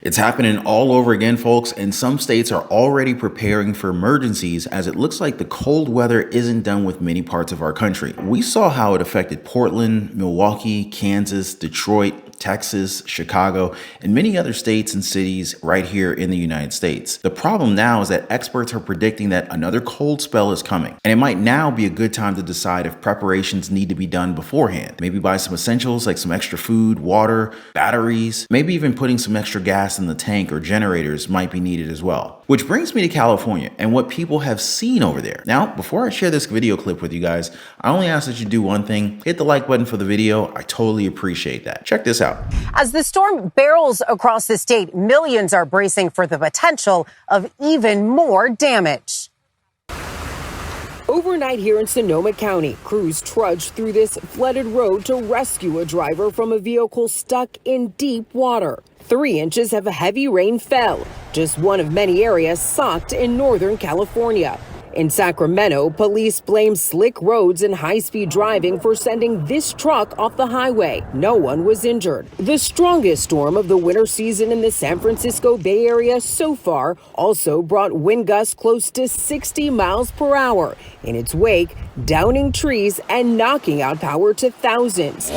It's happening all over again, folks, and some states are already preparing for emergencies as it looks like the cold weather isn't done with many parts of our country. We saw how it affected Portland, Milwaukee, Kansas, Detroit, Texas, Chicago, and many other states and cities right here in the United States. The problem now is that experts are predicting that another cold spell is coming, and it might now be a good time to decide if preparations need to be done beforehand. Maybe buy some essentials like some extra food, water, batteries, maybe even putting some extra gas in the tank or generators might be needed as well. Which brings me to California and what people have seen over there. Now, before I share this video clip with you guys, I only ask that you do one thing: hit the like button for the video. I totally appreciate that. Check this out. As the storm barrels across the state, millions are bracing for the potential of even more damage. Overnight here in Sonoma County, crews trudged through this flooded road to rescue a driver from a vehicle stuck in deep water. 3 inches of heavy rain fell, just one of many areas socked in Northern California. In Sacramento, police blame slick roads and high-speed driving for sending this truck off the highway. No one was injured. The strongest storm of the winter season in the San Francisco Bay Area so far also brought wind gusts close to 60 miles per hour. In its wake, downing trees and knocking out power to thousands.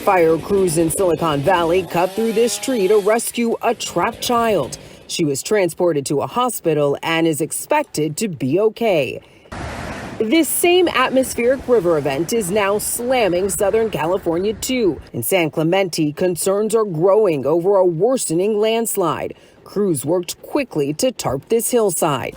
Fire crews in Silicon Valley cut through this tree to rescue a trapped child. She was transported to a hospital and is expected to be okay. This same atmospheric river event is now slamming Southern California too. In San Clemente, concerns are growing over a worsening landslide. Crews worked quickly to tarp this hillside.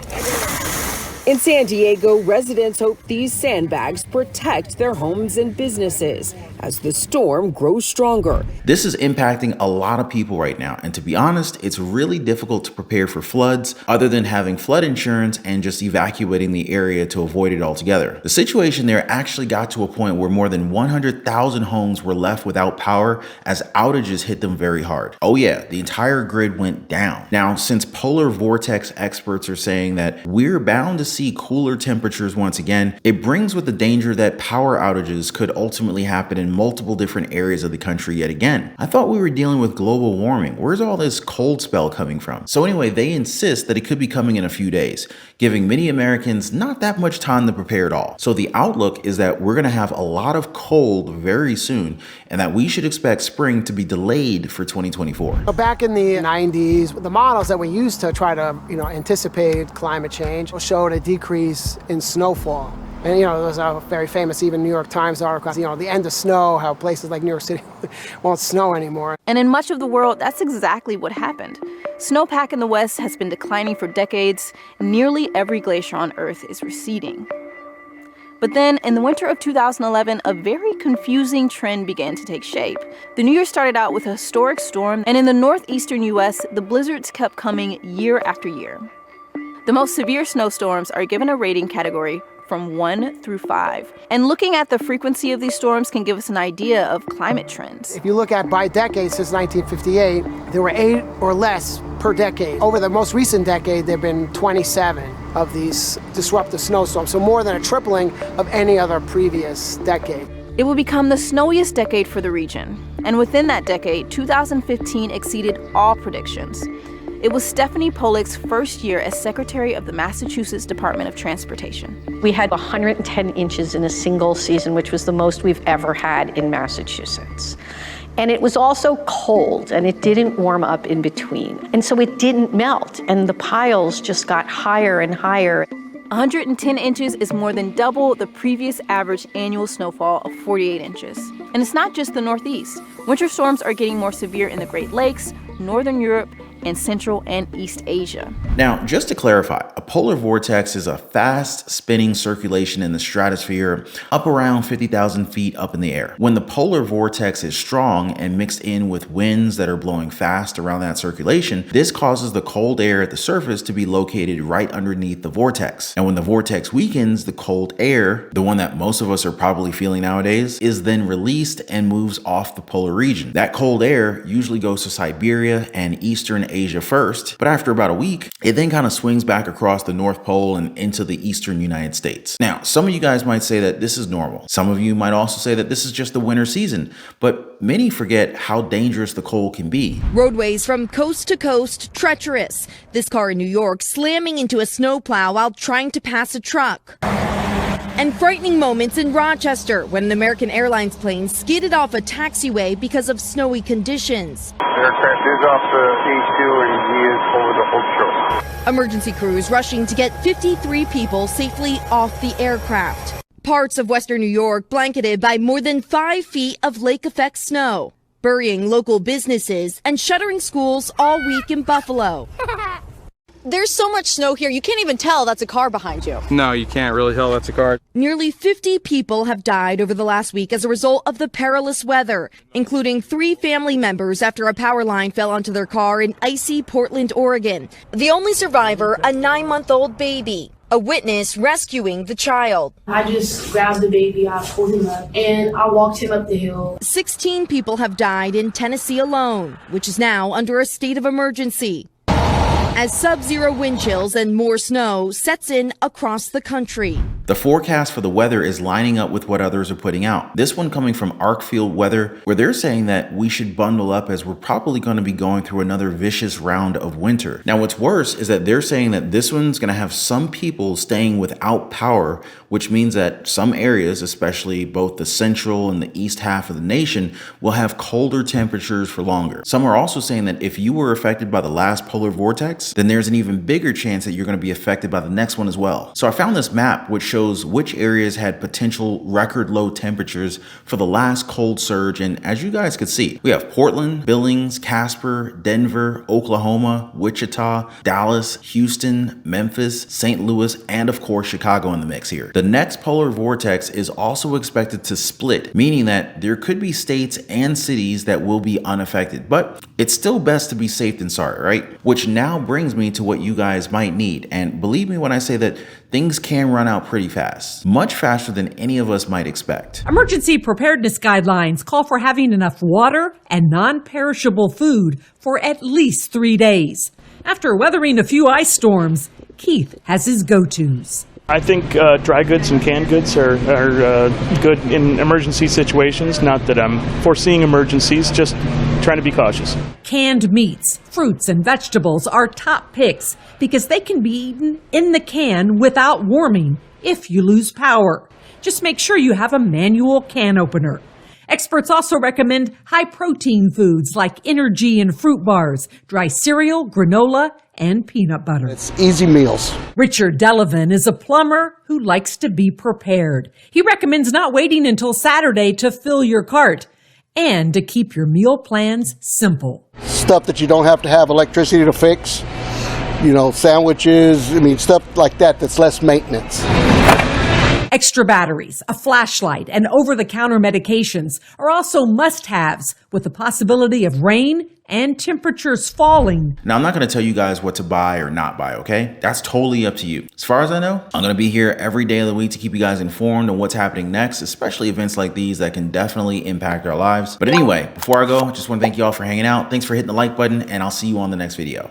In San Diego, residents hope these sandbags protect their homes and businesses as the storm grows stronger. This is impacting a lot of people right now, and to be honest, it's really difficult to prepare for floods other than having flood insurance and just evacuating the area to avoid it altogether. The situation there actually got to a point where more than 100,000 homes were left without power as outages hit them very hard. Oh yeah, the entire grid went down. Now, since polar vortex experts are saying that we're bound to see cooler temperatures once again, it brings with the danger that power outages could ultimately happen in multiple different areas of the country yet again. I thought we were dealing with global warming. Where's all this cold spell coming from? So anyway, they insist that it could be coming in a few days, giving many Americans not that much time to prepare at all. So the outlook is that we're going to have a lot of cold very soon, and that we should expect spring to be delayed for 2024. Back in the 90s, the models that we used to try to anticipate climate change showed a decrease in snowfall. And, there was a very famous, even New York Times article, the end of snow, how places like New York City won't snow anymore. And in much of the world, that's exactly what happened. Snowpack in the West has been declining for decades. Nearly every glacier on Earth is receding. But then, in the winter of 2011, a very confusing trend began to take shape. The new year started out with a historic storm, and in the northeastern U.S., the blizzards kept coming year after year. The most severe snowstorms are given a rating category from 1 through 5. And looking at the frequency of these storms can give us an idea of climate trends. If you look at by decade since 1958, there were 8 or less per decade. Over the most recent decade, there have been 27 of these disruptive snowstorms, so more than a tripling of any other previous decade. It will become the snowiest decade for the region. And within that decade, 2015 exceeded all predictions. It was Stephanie Pollack's first year as Secretary of the Massachusetts Department of Transportation. We had 110 inches in a single season, which was the most we've ever had in Massachusetts. And it was also cold, and it didn't warm up in between. And so it didn't melt, and the piles just got higher and higher. 110 inches is more than double the previous average annual snowfall of 48 inches. And it's not just the Northeast. Winter storms are getting more severe in the Great Lakes, Northern Europe, and Central and East Asia. Now, just to clarify, a polar vortex is a fast spinning circulation in the stratosphere up around 50,000 feet up in the air. When the polar vortex is strong and mixed in with winds that are blowing fast around that circulation, this causes the cold air at the surface to be located right underneath the vortex. And when the vortex weakens, the cold air, the one that most of us are probably feeling nowadays, is then released and moves off the polar region. That cold air usually goes to Siberia and eastern Asia first, but after about a week, it then kind of swings back across the North Pole and into the eastern United States. Now, some of you guys might say that this is normal. Some of you might also say that this is just the winter season, but many forget how dangerous the cold can be. Roadways from coast to coast treacherous. This car in New York slamming into a snowplow while trying to pass a truck. And frightening moments in Rochester when an American Airlines plane skidded off a taxiway because of snowy conditions. Aircraft is off the H2 and he is over the whole shore. Emergency crews rushing to get 53 people safely off the aircraft. Parts of western New York blanketed by more than 5 feet of lake-effect snow, burying local businesses and shuttering schools all week in Buffalo. There's so much snow here, you can't even tell that's a car behind you. No, you can't really tell that's a car. Nearly 50 people have died over the last week as a result of the perilous weather, including 3 family members after a power line fell onto their car in icy Portland, Oregon. The only survivor, a 9-month-old baby. A witness rescuing the child. I just grabbed the baby, I pulled him up, and I walked him up the hill. 16 people have died in Tennessee alone, which is now under a state of emergency, as sub-zero wind chills and more snow sets in across the country. The forecast for the weather is lining up with what others are putting out. This one coming from Arcfield Weather, where they're saying that we should bundle up as we're probably going to be going through another vicious round of winter. Now, what's worse is that they're saying that this one's going to have some people staying without power, which means that some areas, especially both the central and the east half of the nation, will have colder temperatures for longer. Some are also saying that if you were affected by the last polar vortex, then there's an even bigger chance that you're going to be affected by the next one as well. So I found this map which shows which areas had potential record low temperatures for the last cold surge, and as you guys could see, we have Portland, Billings, Casper, Denver, Oklahoma, Wichita, Dallas, Houston, Memphis, St. Louis, and of course Chicago in the mix here. The next polar vortex is also expected to split, meaning that there could be states and cities that will be unaffected, but it's still best to be safe than sorry, right? Which now brings me to what you guys might need, and believe me when I say that things can run out pretty fast, much faster than any of us might expect. Emergency preparedness guidelines call for having enough water and non-perishable food for at least 3 days. After weathering a few ice storms, Keith has his go-tos. I think dry goods and canned goods are good in emergency situations. Not that I'm foreseeing emergencies, just trying to be cautious. Canned meats, fruits, and vegetables are top picks because they can be eaten in the can without warming if you lose power. Just make sure you have a manual can opener. Experts also recommend high-protein foods like energy and fruit bars, dry cereal, granola, and peanut butter. It's easy meals. Richard Delavan is a plumber who likes to be prepared. He recommends not waiting until Saturday to fill your cart and to keep your meal plans simple. Stuff that you don't have to have electricity to fix, sandwiches, stuff like that that's less maintenance. Extra batteries, a flashlight, and over-the-counter medications are also must-haves with the possibility of rain and temperatures falling. Now, I'm not going to tell you guys what to buy or not buy, okay? That's totally up to you. As far as I know, I'm going to be here every day of the week to keep you guys informed on what's happening next, especially events like these that can definitely impact our lives. But anyway, before I go, I just want to thank you all for hanging out. Thanks for hitting the like button, and I'll see you on the next video.